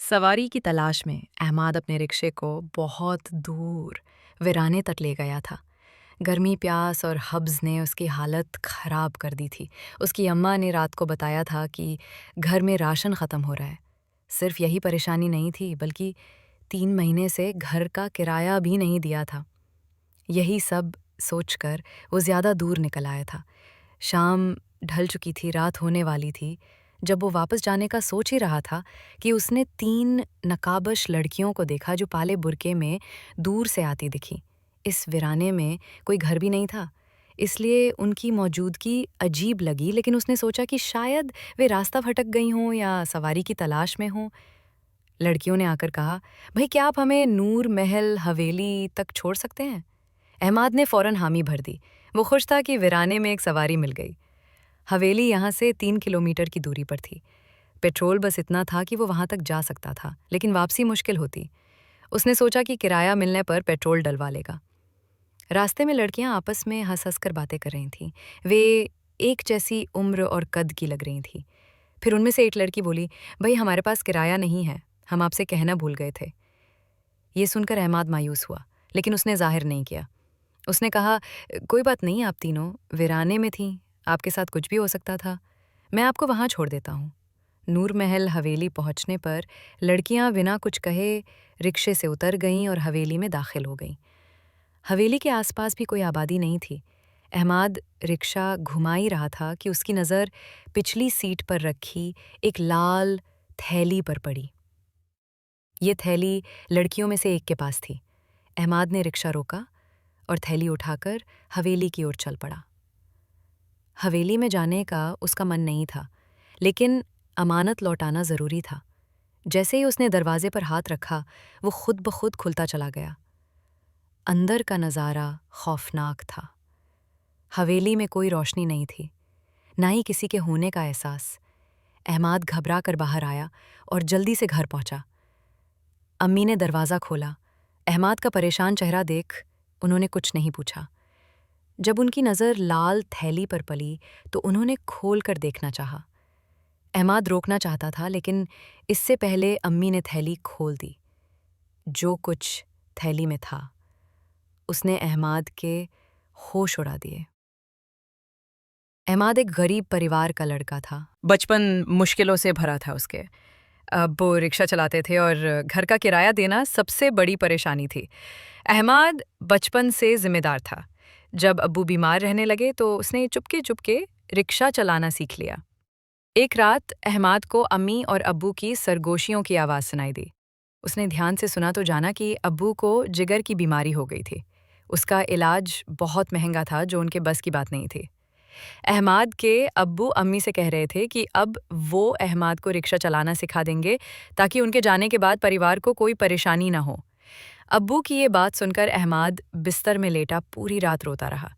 सवारी की तलाश में अहमद अपने रिक्शे को बहुत दूर वीराने तक ले गया था। गर्मी, प्यास और हब्स ने उसकी हालत ख़राब कर दी थी। उसकी अम्मा ने रात को बताया था कि घर में राशन ख़त्म हो रहा है। सिर्फ यही परेशानी नहीं थी, बल्कि 3 महीने से घर का किराया भी नहीं दिया था। यही सब सोचकर वो ज़्यादा दूर निकल आया था। शाम ढल चुकी थी, रात होने वाली थी। जब वो वापस जाने का सोच ही रहा था कि उसने 3 नकाबश लड़कियों को देखा जो पाले बुर्के में दूर से आती दिखी। इस वीराने में कोई घर भी नहीं था, इसलिए उनकी मौजूदगी अजीब लगी, लेकिन उसने सोचा कि शायद वे रास्ता भटक गई हों या सवारी की तलाश में हों। लड़कियों ने आकर कहा, भाई क्या आप हमें नूर महल हवेली तक छोड़ सकते हैं? अहमद ने फ़ौरन हामी भर दी। वो खुश था कि वीराने में एक सवारी मिल गई। हवेली यहाँ से 3 किलोमीटर की दूरी पर थी। पेट्रोल बस इतना था कि वो वहाँ तक जा सकता था, लेकिन वापसी मुश्किल होती। उसने सोचा कि किराया मिलने पर पेट्रोल डलवा लेगा। रास्ते में लड़कियाँ आपस में हंस-हंस कर बातें कर रही थीं। वे एक जैसी उम्र और कद की लग रही थीं। फिर उनमें से एक लड़की बोली, भई हमारे पास किराया नहीं है, हम आपसे कहना भूल गए थे। ये सुनकर अहमद मायूस हुआ, लेकिन उसने ज़ाहिर नहीं किया। उसने कहा, कोई बात नहीं, आप तीनों वीराने में थीं, आपके साथ कुछ भी हो सकता था। मैं आपको वहाँ छोड़ देता हूँ। नूर महल हवेली पहुँचने पर लड़कियाँ बिना कुछ कहे रिक्शे से उतर गईं और हवेली में दाखिल हो गईं। हवेली के आसपास भी कोई आबादी नहीं थी। अहमद रिक्शा घुमा ही रहा था कि उसकी नज़र पिछली सीट पर रखी एक लाल थैली पर पड़ी। ये थैली लड़कियों में से एक के पास थी। अहमद ने रिक्शा रोका और थैली उठाकर हवेली की ओर चल पड़ा। हवेली में जाने का उसका मन नहीं था, लेकिन अमानत लौटाना ज़रूरी था। जैसे ही उसने दरवाजे पर हाथ रखा, वो खुद ब खुद खुलता चला गया। अंदर का नज़ारा खौफनाक था। हवेली में कोई रोशनी नहीं थी, ना ही किसी के होने का एहसास। अहमद घबरा कर बाहर आया और जल्दी से घर पहुंचा। अम्मी ने दरवाज़ा खोला। अहमद का परेशान चेहरा देख उन्होंने कुछ नहीं पूछा। जब उनकी नज़र लाल थैली पर पली तो उन्होंने खोल कर देखना चाहा। अहमद रोकना चाहता था, लेकिन इससे पहले अम्मी ने थैली खोल दी। जो कुछ थैली में था उसने अहमद के होश उड़ा दिए। अहमद एक गरीब परिवार का लड़का था। बचपन मुश्किलों से भरा था उसके। अब वो रिक्शा चलाते थे और घर का किराया देना सबसे बड़ी परेशानी थी। अहमद बचपन से जिम्मेदार था। जब अब्बू बीमार रहने लगे तो उसने चुपके चुपके रिक्शा चलाना सीख लिया। एक रात अहमद को अम्मी और अब्बू की सरगोशियों की आवाज़ सुनाई दी। उसने ध्यान से सुना तो जाना कि अब्बू को जिगर की बीमारी हो गई थी। उसका इलाज बहुत महंगा था, जो उनके बस की बात नहीं थी। अहमद के अब्बू अम्मी से कह रहे थे कि अब वो अहमद को रिक्शा चलाना सिखा देंगे ताकि उनके जाने के बाद परिवार को कोई परेशानी ना हो। अब्बू की ये बात सुनकर अहमद बिस्तर में लेटा पूरी रात रोता रहा।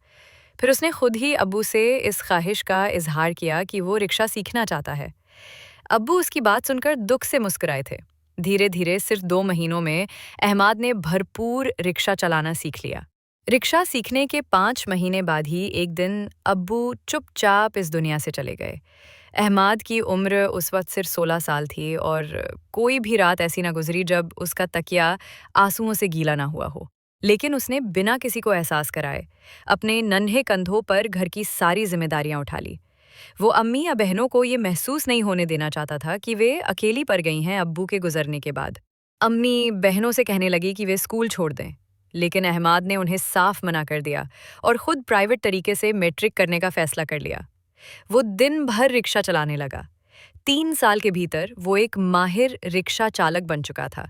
फिर उसने खुद ही अब्बू से इस ख्वाहिश का इजहार किया कि वो रिक्शा सीखना चाहता है। अब्बू उसकी बात सुनकर दुख से मुस्कुराए थे। धीरे धीरे सिर्फ 2 महीनों में अहमद ने भरपूर रिक्शा चलाना सीख लिया। रिक्शा सीखने के 5 महीने बाद ही एक दिन अब्बू चुपचाप इस दुनिया से चले गए। अहमद की उम्र उस वक्त सिर्फ 16 साल थी और कोई भी रात ऐसी ना गुजरी जब उसका तकिया आंसुओं से गीला ना हुआ हो। लेकिन उसने बिना किसी को एहसास कराए अपने नन्हे कंधों पर घर की सारी जिम्मेदारियां उठा ली। वो अम्मी या बहनों को ये महसूस नहीं होने देना चाहता था कि वे अकेली पड़ गई हैं अब्बू के गुजरने के बाद। अम्मी बहनों से कहने लगी कि वे स्कूल छोड़ दें, लेकिन अहमद ने उन्हें साफ मना कर दिया और खुद प्राइवेट तरीके से मैट्रिक करने का फैसला कर लिया। वो दिन भर रिक्शा चलाने लगा। 3 साल के भीतर वो एक माहिर रिक्शा चालक बन चुका था।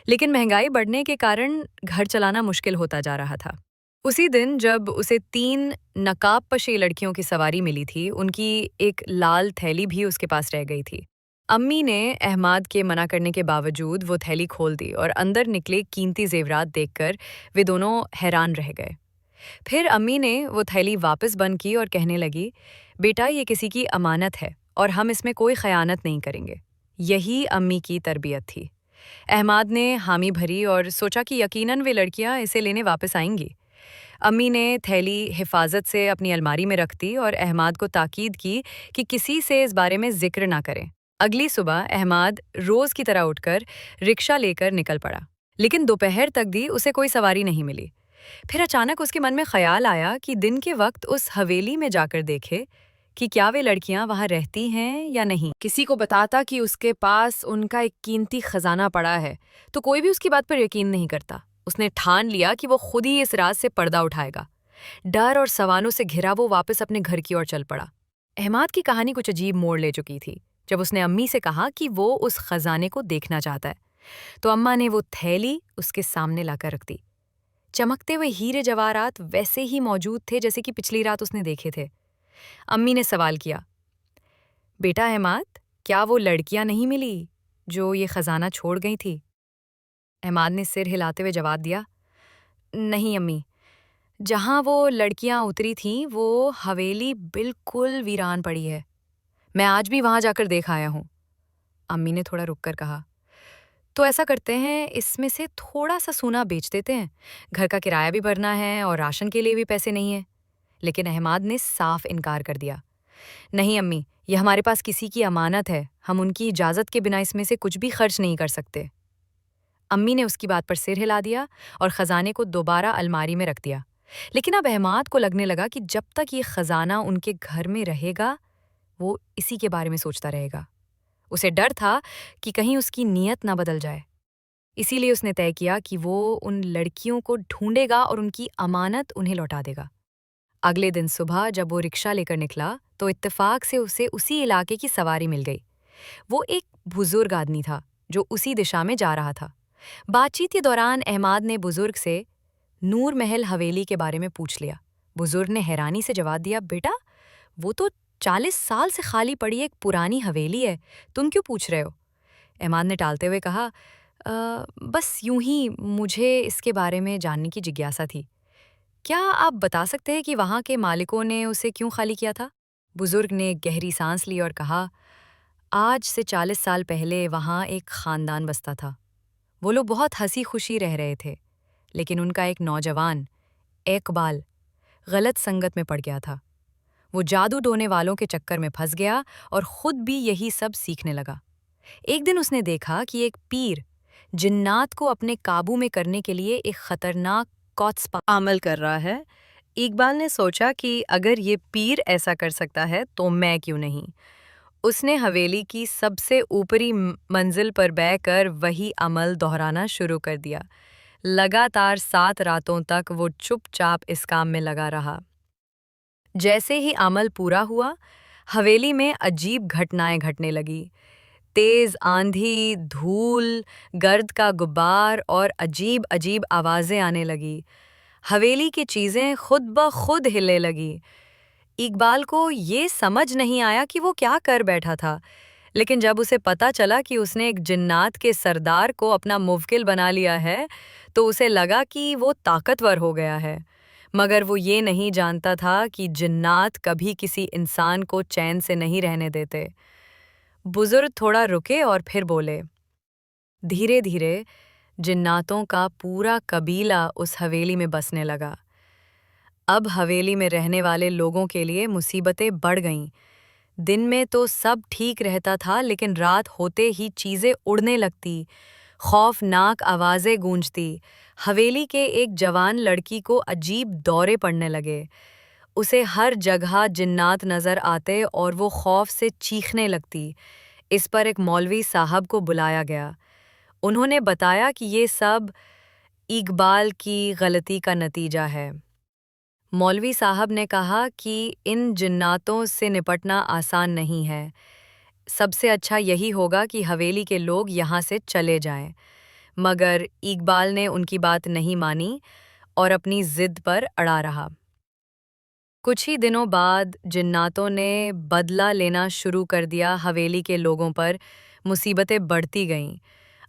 लेकिन महंगाई बढ़ने के कारण घर चलाना मुश्किल होता जा रहा था। उसी दिन जब उसे 3 नकाबपोश लड़कियों की सवारी मिली थी, उनकी एक लाल थैली भी उसके पास रह गई थी। अम्मी ने अहमद के मना करने के बावजूद वो थैली खोल दी और अंदर निकले कीमती जेवरात देखकर वे दोनों हैरान रह गए। फिर अम्मी ने वो थैली वापस बंद की और कहने लगी, बेटा ये किसी की अमानत है और हम इसमें कोई खयानत नहीं करेंगे। यही अम्मी की तरबियत थी। अहमद ने हामी भरी और सोचा कि यकीनन वे लड़कियां इसे लेने वापस आएंगी। अम्मी ने थैली हिफाजत से अपनी अलमारी में रख दी और अहमद को ताकीद की कि किसी से इस बारे में जिक्र ना करें। अगली सुबह अहमद रोज की तरह उठकर रिक्शा लेकर निकल पड़ा, लेकिन दोपहर तक भी उसे कोई सवारी नहीं मिली। फिर अचानक उसके मन में ख्याल आया कि दिन के वक्त उस हवेली में जाकर देखे कि क्या वे लड़कियां वहां रहती हैं या नहीं। किसी को बताता कि उसके पास उनका एक कीमती खजाना पड़ा है तो कोई भी उसकी बात पर यकीन नहीं करता। उसने ठान लिया कि वो खुद ही इस राज से पर्दा उठाएगा। डर और सवालों से घिरा वो वापस अपने घर की ओर चल पड़ा। अहमद की कहानी कुछ अजीब मोड़ ले चुकी थी जब उसने अम्मी से कहा कि वो उस खजाने को देखना चाहता है। तो अम्मा ने वो थैली उसके सामने लाकर रख दी। चमकते हुए हीरे जवाहरात वैसे ही मौजूद थे जैसे कि पिछली रात उसने देखे थे। अम्मी ने सवाल किया, बेटा अहमद, क्या वो लड़कियां नहीं मिली जो ये खजाना छोड़ गई थी? अहमद ने सिर हिलाते हुए जवाब दिया, नहीं अम्मी, जहां वो लड़कियां उतरी थीं वो हवेली बिल्कुल वीरान पड़ी है। मैं आज भी वहां जाकर देख आया हूं। अम्मी ने थोड़ा रुककर कहा, तो ऐसा करते हैं, इसमें से थोड़ा सा सोना बेच देते हैं। घर का किराया भी भरना है और राशन के लिए भी पैसे नहीं है। लेकिन अहमद ने साफ इनकार कर दिया, नहीं अम्मी, यह हमारे पास किसी की अमानत है, हम उनकी इजाज़त के बिना इसमें से कुछ भी खर्च नहीं कर सकते। अम्मी ने उसकी बात पर सिर हिला दिया और ख़जाने को दोबारा अलमारी में रख दिया। लेकिन अब अहमद को लगने लगा कि जब तक ये ख़जाना उनके घर में रहेगा, वो इसी के बारे में सोचता रहेगा। उसे डर था कि कहीं उसकी नीयत ना बदल जाए। इसीलिए उसने तय किया कि वो उन लड़कियों को ढूंढेगा और उनकी अमानत उन्हें लौटा देगा। अगले दिन सुबह जब वो रिक्शा लेकर निकला तो इत्तेफाक से उसे उसी इलाके की सवारी मिल गई। वो एक बुजुर्ग आदमी था जो उसी दिशा में जा रहा था। बातचीत के दौरान अहमद ने बुजुर्ग से नूर महल हवेली के बारे में पूछ लिया। बुजुर्ग ने हैरानी से जवाब दिया, बेटा, वो तो 40 साल से खाली पड़ी एक पुरानी हवेली है, तुम क्यों पूछ रहे हो? अहमद ने टालते हुए कहा, बस यूं ही मुझे इसके बारे में जानने की जिज्ञासा थी। क्या आप बता सकते हैं कि वहाँ के मालिकों ने उसे क्यों खाली किया था? बुजुर्ग ने गहरी सांस ली और कहा, आज से 40 साल पहले वहाँ एक खानदान बसता था। वो लोग बहुत हंसी खुशी रह रहे थे, लेकिन उनका एक नौजवान, इकबाल, गलत संगत में पड़ गया था। वो जादू टोने वालों के चक्कर में फंस गया और खुद भी यही सब सीखने लगा। एक दिन उसने देखा कि एक पीर जिन्नात को अपने काबू में करने के लिए एक खतरनाक कॉट्स पर अमल कर रहा है। इकबाल ने सोचा कि अगर ये पीर ऐसा कर सकता है तो मैं क्यों नहीं। उसने हवेली की सबसे ऊपरी मंजिल पर बैठकर वही अमल दोहराना शुरू कर दिया। लगातार 7 रातों तक वो चुपचाप इस काम में लगा रहा। जैसे ही अमल पूरा हुआ, हवेली में अजीब घटनाएं घटने लगी। तेज आंधी, धूल, गर्द का गुब्बार और अजीब अजीब आवाजें आने लगी। हवेली की चीजें खुद ब खुद हिलने लगी। इकबाल को ये समझ नहीं आया कि वो क्या कर बैठा था, लेकिन जब उसे पता चला कि उसने एक जिन्नात के सरदार को अपना मुवक्किल बना लिया है, तो उसे लगा कि वो ताकतवर हो गया है। मगर वो ये नहीं जानता था कि जिन्नात कभी किसी इंसान को चैन से नहीं रहने देते। बुजुर्ग थोड़ा रुके और फिर बोले, धीरे धीरे जिन्नातों का पूरा कबीला उस हवेली में बसने लगा। अब हवेली में रहने वाले लोगों के लिए मुसीबतें बढ़ गईं। दिन में तो सब ठीक रहता था, लेकिन रात होते ही चीजें उड़ने लगती, खौफनाक आवाजें गूंजती। हवेली के एक जवान लड़की को अजीब दौरे पड़ने लगे। उसे हर जगह जिन्नात नजर आते और वो खौफ से चीखने लगती। इस पर एक मौलवी साहब को बुलाया गया। उन्होंने बताया कि ये सब इकबाल की गलती का नतीजा है। मौलवी साहब ने कहा कि इन जिन्नातों से निपटना आसान नहीं है। सबसे अच्छा यही होगा कि हवेली के लोग यहाँ से चले जाएं। मगर इकबाल ने उनकी बात नहीं मानी और अपनी जिद पर अड़ा रहा। कुछ ही दिनों बाद जिन्नातों ने बदला लेना शुरू कर दिया। हवेली के लोगों पर मुसीबतें बढ़ती गईं।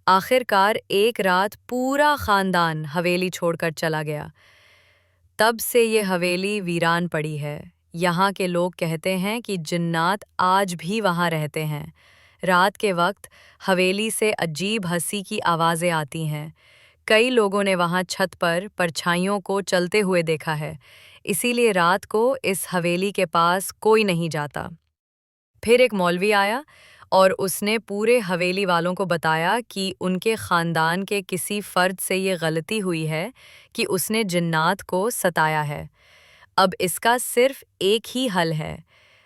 आखिरकार एक रात पूरा खानदान हवेली छोड़कर चला गया। तब से ये हवेली वीरान पड़ी है। यहाँ के लोग कहते हैं कि जिन्नात आज भी वहाँ रहते हैं। रात के वक्त हवेली से अजीब हंसी की आवाज़ें आती हैं। कई लोगों ने वहाँ छत पर परछाइयों को चलते हुए देखा है। इसीलिए रात को इस हवेली के पास कोई नहीं जाता। फिर एक मौलवी आया और उसने पूरे हवेली वालों को बताया कि उनके ख़ानदान के किसी फ़र्द से ये गलती हुई है कि उसने जिन्नात को सताया है। अब इसका सिर्फ एक ही हल है,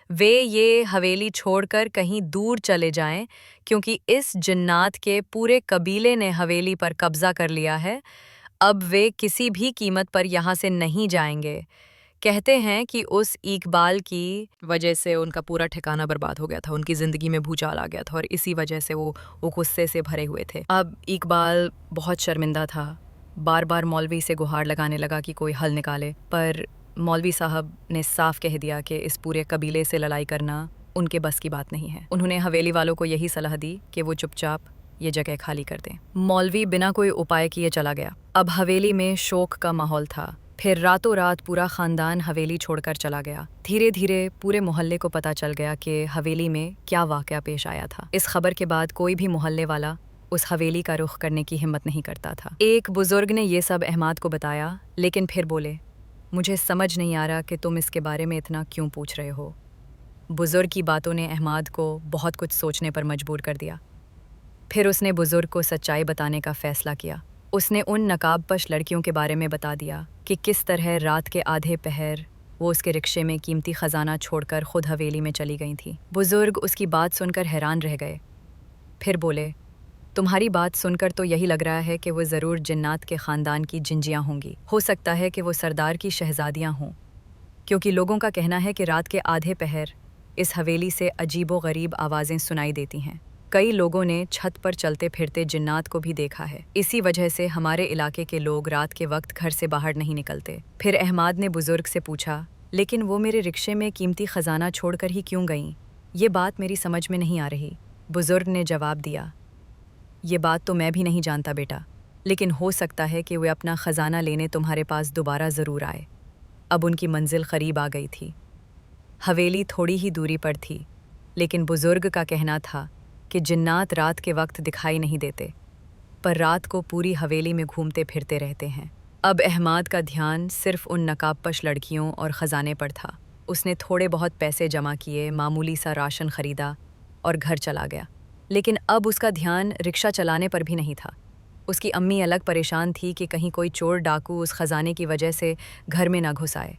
वे ये हवेली छोड़कर कहीं दूर चले जाएं, क्योंकि इस जिन्नात के पूरे कबीले ने हवेली पर कब्ज़ा कर लिया है। अब वे किसी भी कीमत पर यहाँ से नहीं जाएंगे। कहते हैं कि उस इकबाल की वजह से उनका पूरा ठिकाना बर्बाद हो गया था, उनकी ज़िंदगी में भूचाल आ गया था और इसी वजह से वो गुस्से से भरे हुए थे। अब इकबाल बहुत शर्मिंदा था, बार बार मौलवी से गुहार लगाने लगा कि कोई हल निकाले, पर मौलवी साहब ने साफ कह दिया कि इस पूरे कबीले से लड़ाई करना उनके बस की बात नहीं है। उन्होंने हवेली वालों को यही सलाह दी कि वो चुपचाप ये जगह खाली कर दें। मौलवी बिना कोई उपाय किए चला गया। अब हवेली में शोक का माहौल था। फिर रातों रात पूरा खानदान हवेली छोड़कर चला गया। धीरे धीरे पूरे मोहल्ले को पता चल गया कि हवेली में क्या वाक़या पेश आया था। इस खबर के बाद कोई भी मोहल्ले वाला उस हवेली का रुख करने की हिम्मत नहीं करता था। एक बुजुर्ग ने ये सब अहमद को बताया, लेकिन फिर बोले, मुझे समझ नहीं आ रहा कि तुम इसके बारे में इतना क्यों पूछ रहे हो। बुजुर्ग की बातों ने अहमद को बहुत कुछ सोचने पर मजबूर कर दिया। फिर उसने बुजुर्ग को सच्चाई बताने का फ़ैसला किया। उसने उन नकाबपोश लड़कियों के बारे में बता दिया कि किस तरह रात के आधे पहर वो उसके रिक्शे में कीमती ख़जाना छोड़कर खुद हवेली में चली गई थी। बुजुर्ग उसकी बात सुनकर हैरान रह गए। फिर बोले, तुम्हारी बात सुनकर तो यही लग रहा है कि वो ज़रूर जिन्नात के ख़ानदान की जिंजियाँ होंगी। हो सकता है कि वो सरदार की शहज़ादियाँ हों, क्योंकि लोगों का कहना है कि रात के आधे पहर इस हवेली से अजीबो गरीब आवाज़ें सुनाई देती हैं। कई लोगों ने छत पर चलते फिरते जिन्नात को भी देखा है। इसी वजह से हमारे इलाके के लोग रात के वक्त घर से बाहर नहीं निकलते। फिर अहमद ने बुजुर्ग से पूछा, लेकिन वो मेरे रिक्शे में कीमती ख़जाना छोड़कर ही क्यों गईं? ये बात मेरी समझ में नहीं आ रही। बुजुर्ग ने जवाब दिया, ये बात तो मैं भी नहीं जानता बेटा, लेकिन हो सकता है कि वे अपना ख़जाना लेने तुम्हारे पास दोबारा ज़रूर आए। अब उनकी मंजिल करीब आ गई थी। हवेली थोड़ी ही दूरी पर थी, लेकिन बुजुर्ग का कहना था कि जिन्नात रात के वक्त दिखाई नहीं देते, पर रात को पूरी हवेली में घूमते फिरते रहते हैं। अब अहमद का ध्यान सिर्फ उन नकाबपोश लड़कियों और ख़जाने पर था। उसने थोड़े बहुत पैसे जमा किए, मामूली सा राशन ख़रीदा और घर चला गया। लेकिन अब उसका ध्यान रिक्शा चलाने पर भी नहीं था। उसकी अम्मी अलग परेशान थी कि कहीं कोई चोर डाकू उस ख़जाने की वजह से घर में ना घुस आए।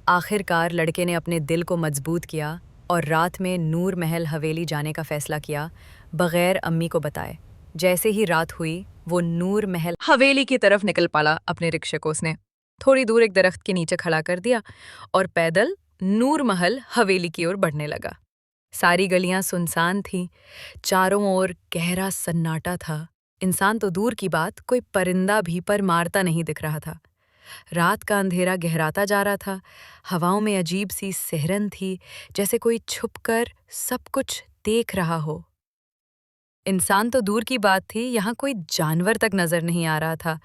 आखिरकार लड़के ने अपने दिल को मजबूत किया और रात में नूर महल हवेली जाने का फ़ैसला किया, बग़ैर अम्मी को बताए। जैसे ही रात हुई, वो नूर महल हवेली की तरफ निकल पड़ा। अपने रिक्शे को उसने थोड़ी दूर एक दरख्त के नीचे खड़ा कर दिया और पैदल नूर महल हवेली की ओर बढ़ने लगा। सारी गलियां सुनसान थीं, चारों ओर गहरा सन्नाटा था। इंसान तो दूर की बात, कोई परिंदा भी पर मारता नहीं दिख रहा था। रात का अंधेरा गहराता जा रहा था। हवाओं में अजीब सी सिहरन थी, जैसे कोई छुपकर सब कुछ देख रहा हो। इंसान तो दूर की बात थी, यहाँ कोई जानवर तक नजर नहीं आ रहा था।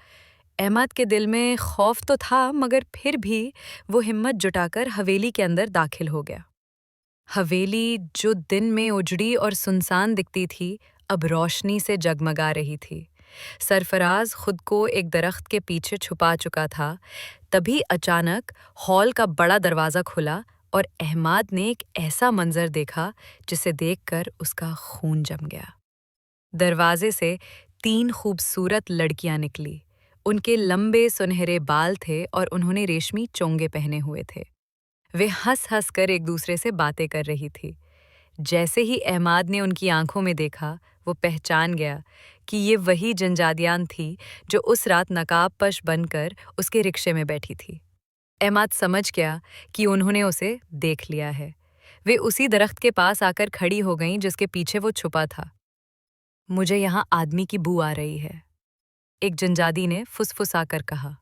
अहमद के दिल में खौफ तो था, मगर फिर भी वो हिम्मत जुटाकर हवेली के अंदर दाखिल हो गया। हवेली जो दिन में उजड़ी और सुनसान दिखती थी, अब रोशनी से जगमगा रही थी। सरफराज खुद को एक दरख्त के पीछे छुपा चुका था। तभी अचानक हॉल का बड़ा दरवाज़ा खुला और अहमद ने एक ऐसा मंजर देखा जिसे देखकर उसका खून जम गया। दरवाजे से 3 खूबसूरत लड़कियां निकली। उनके लंबे सुनहरे बाल थे और उन्होंने रेशमी चोंगे पहने हुए थे। वे हंस-हंस कर एक दूसरे से बातें कर रही थी। जैसे ही अहमद ने उनकी आंखों में देखा, वो पहचान गया कि ये वही जंजादियान थी जो उस रात नकाबपोश बनकर उसके रिक्शे में बैठी थी। अहमद समझ गया कि उन्होंने उसे देख लिया है। वे उसी दरख्त के पास आकर खड़ी हो गईं जिसके पीछे वो छुपा था। मुझे यहाँ आदमी की बू आ रही है, एक जंजादी ने फुसफुसाकर कहा।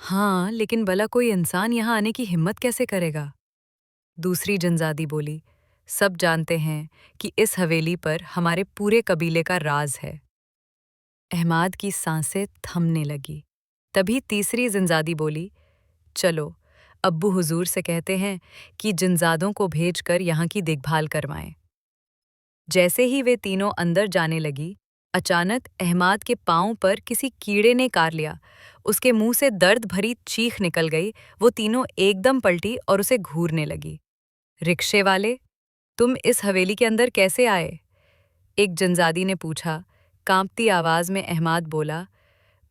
हाँ, लेकिन भला कोई इंसान यहाँ आने की हिम्मत कैसे करेगा? दूसरी जंजादी बोली, सब जानते हैं कि इस हवेली पर हमारे पूरे कबीले का राज है। अहमद की सांसें थमने लगी। तभी तीसरी जिंजादी बोली, चलो, अब्बू हुजूर से कहते हैं कि जिनजादों को भेजकर यहाँ की देखभाल करवाएं। जैसे ही वे तीनों अंदर जाने लगी, अचानक अहमद के पांव पर किसी कीड़े ने कार लिया। उसके मुंह से दर्द भरी चीख निकल गई। वो तीनों एकदम पलटी और उसे घूरने लगी। रिक्शे वाले, तुम इस हवेली के अंदर कैसे आए? एक जनजादी ने पूछा। कांपती आवाज में अहमाद बोला,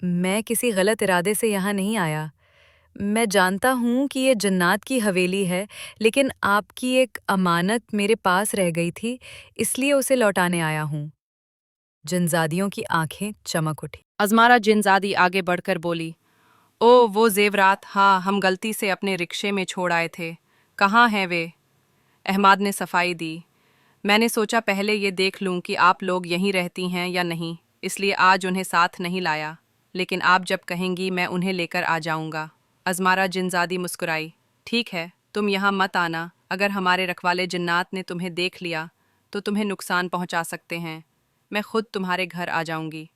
मैं किसी गलत इरादे से यहाँ नहीं आया। मैं जानता हूँ कि ये जन्नात की हवेली है, लेकिन आपकी एक अमानत मेरे पास रह गई थी, इसलिए उसे लौटाने आया हूँ। जनजादियों की आंखें चमक उठी। अज़मारा जिनजादी आगे बढ़कर बोली, ओ वो जेवरात, हाँ हम गलती से अपने रिक्शे में छोड़ आए थे। कहाँ हैं वे? अहमाद ने सफाई दी। मैंने सोचा पहले ये देख लूं कि आप लोग यहीं रहती हैं या नहीं, इसलिए आज उन्हें साथ नहीं लाया, लेकिन आप जब कहेंगी मैं उन्हें लेकर आ जाऊंगा। अज़मारा जिनजादी मुस्कुराई। ठीक है, तुम यहाँ मत आना। अगर हमारे रखवाले जिन्नात ने तुम्हें देख लिया तो तुम्हें नुकसान पहुंचा सकते हैं। मैं खुद तुम्हारे घर आ जाऊंगी।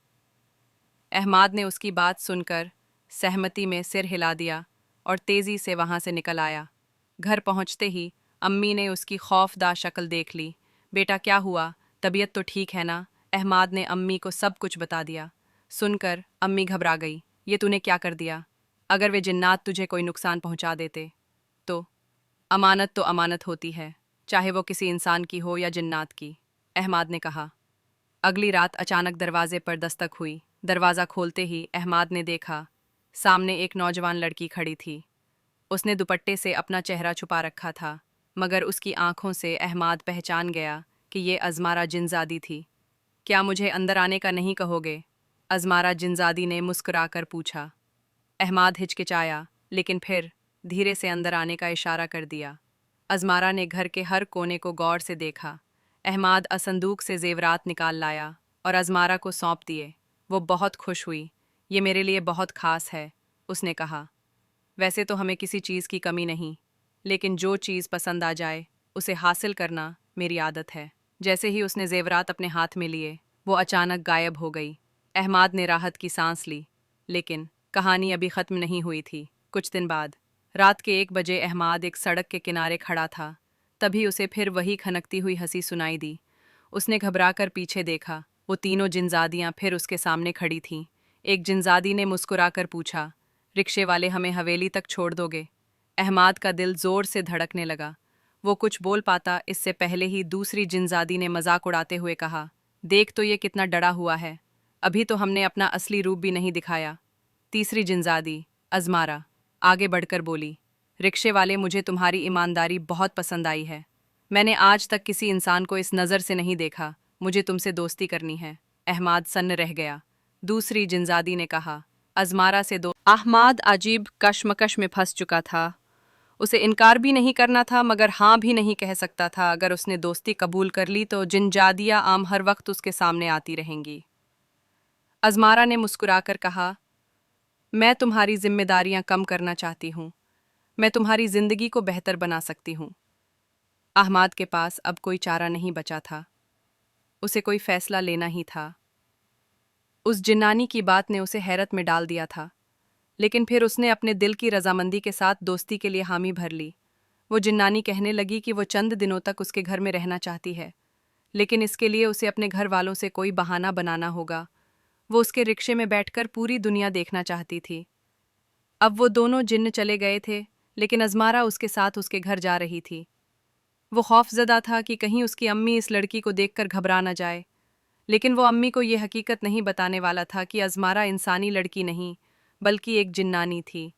अहमाद ने उसकी बात सुनकर सहमति में सिर हिला दिया और तेजी से वहां से निकल आया। घर पहुंचते ही अम्मी ने उसकी खौफदा शक्ल देख ली। बेटा क्या हुआ, तबीयत तो ठीक है ना? अहमाद ने अम्मी को सब कुछ बता दिया। सुनकर अम्मी घबरा गई। ये तूने क्या कर दिया? अगर वे जिन्नात तुझे कोई नुकसान पहुंचा देते तो? अमानत तो अमानत होती है, चाहे वो किसी इंसान की हो या जिन्नात की, अहमाद ने कहा। अगली रात अचानक दरवाजे पर दस्तक हुई। दरवाज़ा खोलते ही अहमाद ने देखा, सामने एक नौजवान लड़की खड़ी थी। उसने दुपट्टे से अपना चेहरा छुपा रखा था, मगर उसकी आंखों से अहमाद पहचान गया कि ये अज़मारा जिनजादी थी। क्या मुझे अंदर आने का नहीं कहोगे? अज़मारा जिनजादी ने मुस्कुराकर पूछा। अहमाद हिचकिचाया, लेकिन फिर धीरे से अंदर आने का इशारा कर दिया। अज़मारा ने घर के हर कोने को गौर से देखा। अहमाद असंदूक से जेवरात निकाल लाया और अज़मारा को सौंप दिए। वो बहुत खुश हुई। ये मेरे लिए बहुत खास है, उसने कहा। वैसे तो हमें किसी चीज़ की कमी नहीं, लेकिन जो चीज़ पसंद आ जाए उसे हासिल करना मेरी आदत है। जैसे ही उसने जेवरात अपने हाथ में लिए, वो अचानक गायब हो गई। अहमाद ने राहत की सांस ली, लेकिन कहानी अभी ख़त्म नहीं हुई थी। कुछ दिन बाद रात के 1 बजे अहमाद एक सड़क के किनारे खड़ा था। तभी उसे फिर वही खनकती हुई हंसी सुनाई दी। उसने घबराकर पीछे देखा। वो तीनों जिनजादियां फिर उसके सामने खड़ी थीं। एक जिनजादी ने मुस्कुराकर पूछा, रिक्शे वाले हमें हवेली तक छोड़ दोगे? अहमाद का दिल जोर से धड़कने लगा। वो कुछ बोल पाता इससे पहले ही दूसरी जिनजादी ने मजाक उड़ाते हुए कहा, देख तो ये कितना डरा हुआ है, अभी तो हमने अपना असली रूप भी नहीं दिखाया। तीसरी जिनजादी अज़मारा आगे बढ़कर बोली, रिक्शे वाले मुझे तुम्हारी ईमानदारी बहुत पसंद आई है। मैंने आज तक किसी इंसान को इस नज़र से नहीं देखा। मुझे तुमसे दोस्ती करनी है। अहमाद सन्न रह गया। दूसरी जिनजादी ने कहा, अज़मारा से दो। अहमाद अजीब कश्मकश में फंस चुका था। उसे इनकार भी नहीं करना था, मगर हाँ भी नहीं कह सकता था। अगर उसने दोस्ती कबूल कर ली तो जिनजादियाँ आम हर वक्त उसके सामने आती रहेंगी। अज़मारा ने मुस्कुराकर कहा, मैं तुम्हारी जिम्मेदारियां कम करना चाहती हूँ। मैं तुम्हारी जिंदगी को बेहतर बना सकती हूँ। अहमाद के पास अब कोई चारा नहीं बचा था। उसे कोई फैसला लेना ही था। उस जिन्नानी की बात ने उसे हैरत में डाल दिया था, लेकिन फिर उसने अपने दिल की रजामंदी के साथ दोस्ती के लिए हामी भर ली। वो जिन्नानी कहने लगी कि वो चंद दिनों तक उसके घर में रहना चाहती है, लेकिन इसके लिए उसे अपने घर वालों से कोई बहाना बनाना होगा। वो उसके रिक्शे में बैठकर पूरी दुनिया देखना चाहती थी। अब वो दोनों जिन्न चले गए थे, लेकिन अज़मारा उसके साथ उसके घर जा रही थी। वो खौफजदा था कि कहीं उसकी अम्मी इस लड़की को देखकर घबरा न जाए, लेकिन वो अम्मी को ये हकीकत नहीं बताने वाला था कि अज़मारा इंसानी लड़की नहीं, बल्कि एक जिन्नानी थी।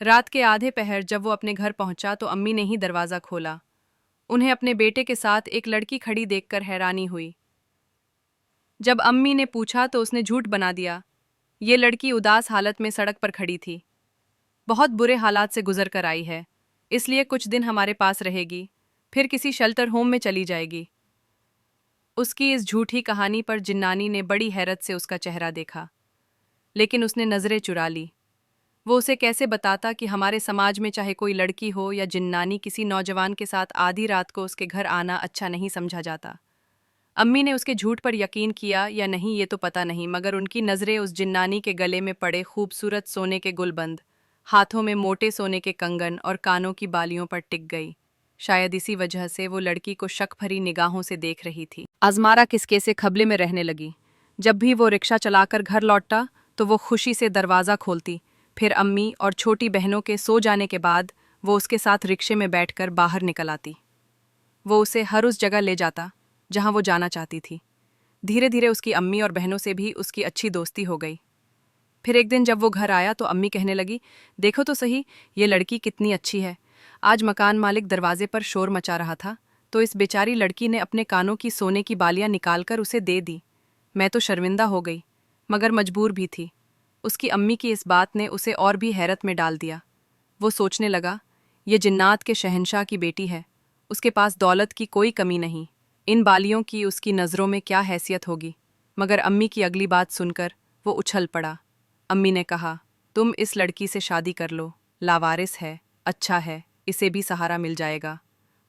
रात के आधे पहर जब वो अपने घर पहुंचा तो अम्मी ने ही दरवाज़ा खोला। उन्हें अपने बेटे के साथ एक लड़की खड़ी देखकर हैरानी हुई। जब अम्मी ने पूछा तो उसने झूठ बना दिया। ये लड़की उदास हालत में सड़क पर खड़ी थी। बहुत बुरे हालात से गुजर कर आई है, इसलिए कुछ दिन हमारे पास रहेगी, फिर किसी शेल्टर होम में चली जाएगी। उसकी इस झूठी कहानी पर जिन्नानी ने बड़ी हैरत से उसका चेहरा देखा, लेकिन उसने नज़रें चुरा ली। वो उसे कैसे बताता कि हमारे समाज में चाहे कोई लड़की हो या जिन्नानी, किसी नौजवान के साथ आधी रात को उसके घर आना अच्छा नहीं समझा जाता। अम्मी ने उसके झूठ पर यकीन किया या नहीं ये तो पता नहीं, मगर उनकी नज़रें उस जिन्नानी के गले में पड़े खूबसूरत सोने के गुलबंद, हाथों में मोटे सोने के कंगन और कानों की बालियों पर टिक गई। शायद इसी वजह से वो लड़की को शक भरी निगाहों से देख रही थी। अज़मारा किसके से खबले में रहने लगी। जब भी वो रिक्शा चलाकर घर लौटता तो वो खुशी से दरवाज़ा खोलती। फिर अम्मी और छोटी बहनों के सो जाने के बाद वो उसके साथ रिक्शे में बैठकर बाहर निकल आती। वो उसे हर उस जगह ले जाता जहां वो जाना चाहती थी। धीरे धीरे उसकी अम्मी और बहनों से भी उसकी अच्छी दोस्ती हो गई। फिर एक दिन जब वो घर आया तो अम्मी कहने लगी, देखो तो सही, ये लड़की कितनी अच्छी है। आज मकान मालिक दरवाजे पर शोर मचा रहा था तो इस बेचारी लड़की ने अपने कानों की सोने की बालियां निकालकर उसे दे दी। मैं तो शर्मिंदा हो गई, मगर मजबूर भी थी। उसकी अम्मी की इस बात ने उसे और भी हैरत में डाल दिया। वो सोचने लगा, ये जिन्नात के शहंशाह की बेटी है, उसके पास दौलत की कोई कमी नहीं, इन बालियों की उसकी नज़रों में क्या हैसियत होगी। मगर अम्मी की अगली बात सुनकर वो उछल पड़ा। अम्मी ने कहा, तुम इस लड़की से शादी कर लो, लावारिस है, अच्छा है, इसे भी सहारा मिल जाएगा।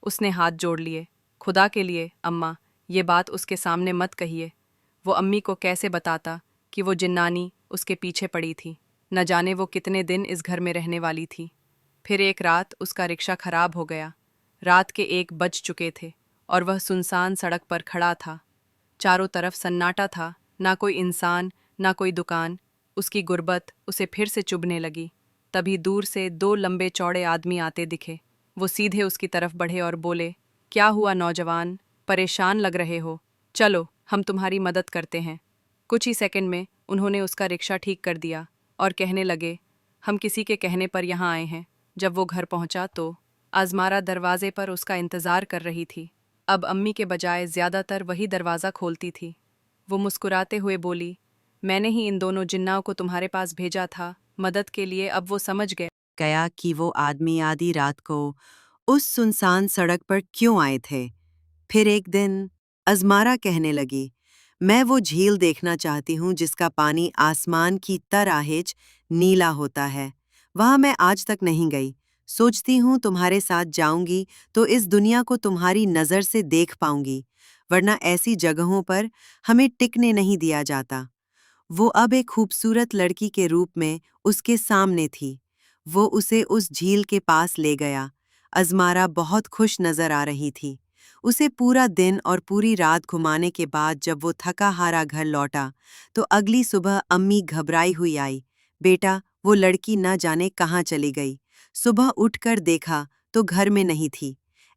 उसने हाथ जोड़ लिए, खुदा के लिए अम्मा, ये बात उसके सामने मत कहिए। वो अम्मी को कैसे बताता कि वो जिन्नानी उसके पीछे पड़ी थी, न जाने वो कितने दिन इस घर में रहने वाली थी। फिर एक रात उसका रिक्शा खराब हो गया। रात के 1 बज चुके थे और वह सुनसान सड़क पर खड़ा था। चारों तरफ सन्नाटा था, ना कोई इंसान, ना कोई दुकान। उसकी गुर्बत उसे फिर से चुभने लगी। तभी दूर से 2 लंबे चौड़े आदमी आते दिखे। वो सीधे उसकी तरफ बढ़े और बोले, क्या हुआ नौजवान, परेशान लग रहे हो? चलो, हम तुम्हारी मदद करते हैं। कुछ ही सेकंड में उन्होंने उसका रिक्शा ठीक कर दिया और कहने लगे, हम किसी के कहने पर यहाँ आए हैं। जब वो घर पहुंचा तो आज़मारा दरवाजे पर उसका इंतज़ार कर रही थी। अब अम्मी के बजाय ज़्यादातर वही दरवाज़ा खोलती थी। वो मुस्कुराते हुए बोली, मैंने ही इन दोनों जिन्नाओं को तुम्हारे पास भेजा था मदद के लिए। अब वो समझ गया कि वो आदमी आधी रात को उस सुनसान सड़क पर क्यों आए थे। फिर एक दिन अज़मारा कहने लगी, मैं वो झील देखना चाहती हूँ जिसका पानी आसमान की तराहेज नीला होता है। वहाँ मैं आज तक नहीं गई। सोचती हूँ तुम्हारे साथ जाऊंगी तो इस दुनिया को तुम्हारी नज़र से देख पाऊंगी, वरना ऐसी जगहों पर हमें टिकने नहीं दिया जाता। वो अब एक खूबसूरत लड़की के रूप में उसके सामने थी। वो उसे उस झील के पास ले गया। अज़मारा बहुत खुश नज़र आ रही थी। उसे पूरा दिन और पूरी रात घुमाने के बाद जब वो थका हारा घर लौटा तो अगली सुबह अम्मी घबराई हुई आई। बेटा, वो लड़की न जाने कहाँ चली गई। सुबह उठकर देखा तो घर में नहीं थी।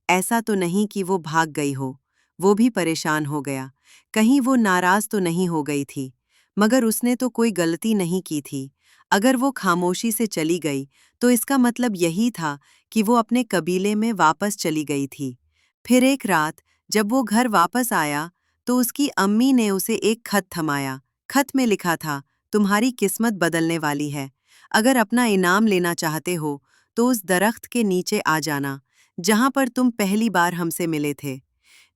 ऐसा तो नहीं कि वो भाग गई हो। वो भी परेशान हो गया, कहीं वो नाराज तो नहीं हो गई थी। मगर उसने तो कोई गलती नहीं की थी। अगर वो खामोशी से चली गई तो इसका मतलब यही था कि वो अपने कबीले में वापस चली गई थी। फिर एक रात जब वो घर वापस आया तो उसकी अम्मी ने उसे एक खत थमाया। खत में लिखा था, तुम्हारी किस्मत बदलने वाली है। अगर अपना इनाम लेना चाहते हो तो उस दरख्त के नीचे आ जाना जहां पर तुम पहली बार हमसे मिले थे।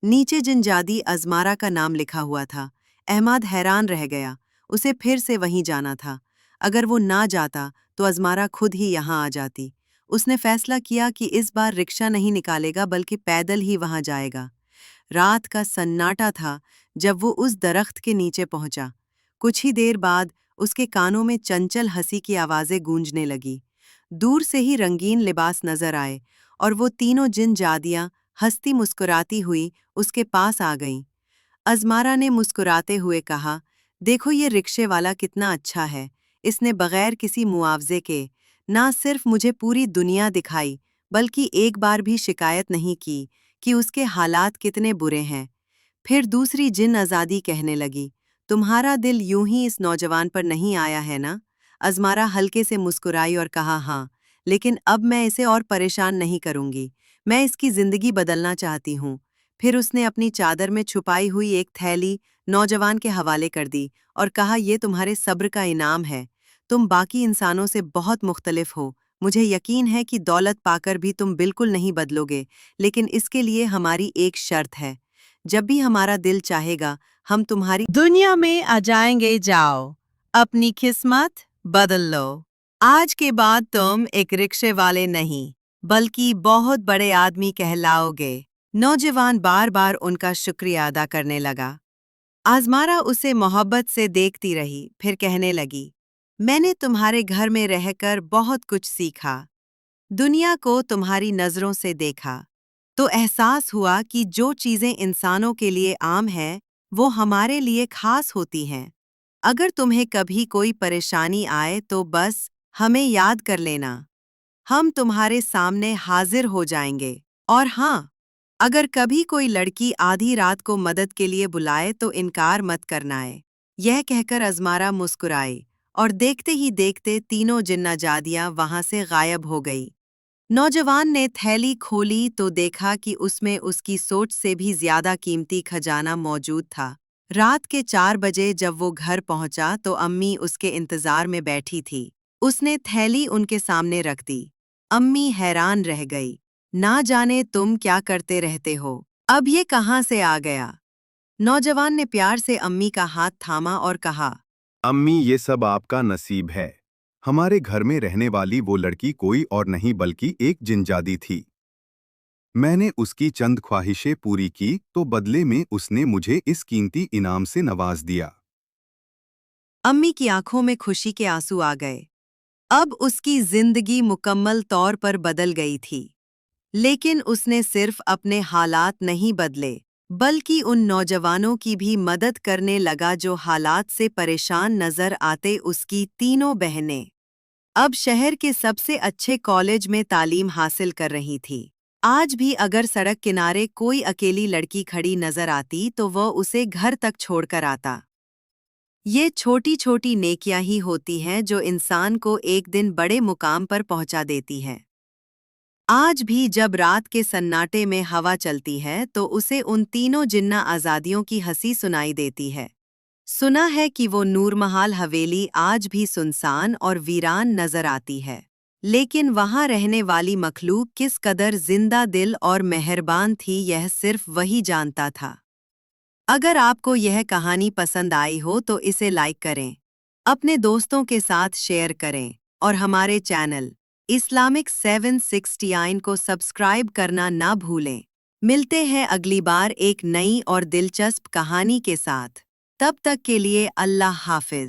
नीचे जिनजादी अज़मारा का नाम लिखा हुआ था। अहमद हैरान रह गया। उसे फिर से वहीं जाना था। अगर वो ना जाता तो अज़मारा खुद ही यहाँ आ जाती। उसने फैसला किया कि इस बार रिक्शा नहीं निकालेगा बल्कि पैदल ही वहाँ जाएगा। रात का सन्नाटा था जब वो उस दरख्त के नीचे पहुंचा। कुछ ही देर बाद उसके कानों में चंचल हंसी की आवाज़ें गूंजने लगी। दूर से ही रंगीन लिबास नजर आए और वो तीनों जिन जादियां हंसती मुस्कुराती हुई उसके पास आ गईं। अज़मारा ने मुस्कुराते हुए कहा, देखो ये रिक्शे वाला कितना अच्छा है। इसने बगैर किसी मुआवजे के ना सिर्फ मुझे पूरी दुनिया दिखाई बल्कि एक बार भी शिकायत नहीं की कि उसके हालात कितने बुरे हैं। फिर दूसरी जिन आज़ादी कहने लगी, तुम्हारा दिल यूं ही इस नौजवान पर नहीं आया है ना? अज़मारा हल्के से मुस्कुराई और कहा, हाँ, लेकिन अब मैं इसे और परेशान नहीं करूंगी। मैं इसकी ज़िंदगी बदलना चाहती हूँ। फिर उसने अपनी चादर में छुपाई हुई एक थैली नौजवान के हवाले कर दी और कहा, ये तुम्हारे सब्र का इनाम है। तुम बाकी इंसानों से बहुत मुख्तलिफ हो। मुझे यकीन है कि दौलत पाकर भी तुम बिल्कुल नहीं बदलोगे, लेकिन इसके लिए हमारी एक शर्त है। जब भी हमारा दिल चाहेगा हम तुम्हारी दुनिया में आ जाएंगे। जाओ, अपनी किस्मत बदल लो। आज के बाद तुम एक रिक्शे वाले नहीं बल्कि बहुत बड़े आदमी कहलाओगे। नौजवान बार बार उनका शुक्रिया अदा करने लगा। आज़मारा उसे मोहब्बत से देखती रही, फिर कहने लगी, मैंने तुम्हारे घर में रहकर बहुत कुछ सीखा। दुनिया को तुम्हारी नज़रों से देखा तो एहसास हुआ कि जो चीज़ें इंसानों के लिए आम हैं, वो हमारे लिए खास होती हैं। अगर तुम्हें कभी कोई परेशानी आए तो बस हमें याद कर लेना। हम तुम्हारे सामने हाजिर हो जाएंगे। और हाँ, अगर कभी कोई लड़की आधी रात को मदद के लिए बुलाए तो इनकार मत करना है। यह कहकर अजमारा मुस्कुराई और देखते ही देखते तीनों जिन्नाजादियां वहां से गायब हो गई। नौजवान ने थैली खोली तो देखा कि उसमें उसकी सोच से भी ज्यादा कीमती खजाना मौजूद था। रात के 4 बजे जब वो घर पहुंचा तो अम्मी उसके इंतजार में बैठी थी। उसने थैली उनके सामने रख दी। अम्मी हैरान रह गई। ना जाने तुम क्या करते रहते हो, अब ये कहाँ से आ गया? नौजवान ने प्यार से अम्मी का हाथ थामा और कहा, अम्मी, ये सब आपका नसीब है। हमारे घर में रहने वाली वो लड़की कोई और नहीं बल्कि एक जिनजादी थी। मैंने उसकी चंद ख्वाहिशें पूरी की तो बदले में उसने मुझे इस कीमती इनाम से नवाज दिया। अम्मी की आंखों में खुशी के आंसू आ गए। अब उसकी जिंदगी मुकम्मल तौर पर बदल गई थी। लेकिन उसने सिर्फ अपने हालात नहीं बदले, बल्कि उन नौजवानों की भी मदद करने लगा जो हालात से परेशान नजर आते। उसकी तीनों बहनें अब शहर के सबसे अच्छे कॉलेज में तालीम हासिल कर रही थी। आज भी अगर सड़क किनारे कोई अकेली लड़की खड़ी नजर आती तो वह उसे घर तक छोड़कर आता। ये छोटी छोटी नेकियां ही होती हैं जो इंसान को एक दिन बड़े मुकाम पर पहुंचा देती हैं। आज भी जब रात के सन्नाटे में हवा चलती है तो उसे उन तीनों जिन्ना आज़ादियों की हंसी सुनाई देती है। सुना है कि वो नूरमहाल हवेली आज भी सुनसान और वीरान नजर आती है, लेकिन वहां रहने वाली मखलूक किस कदर जिंदा दिल और मेहरबान थी यह सिर्फ वही जानता था। अगर आपको यह कहानी पसंद आई हो तो इसे लाइक करें, अपने दोस्तों के साथ शेयर करें और हमारे चैनल इस्लामिक 769 को सब्सक्राइब करना ना भूलें। मिलते हैं अगली बार एक नई और दिलचस्प कहानी के साथ। तब तक के लिए अल्लाह हाफिज।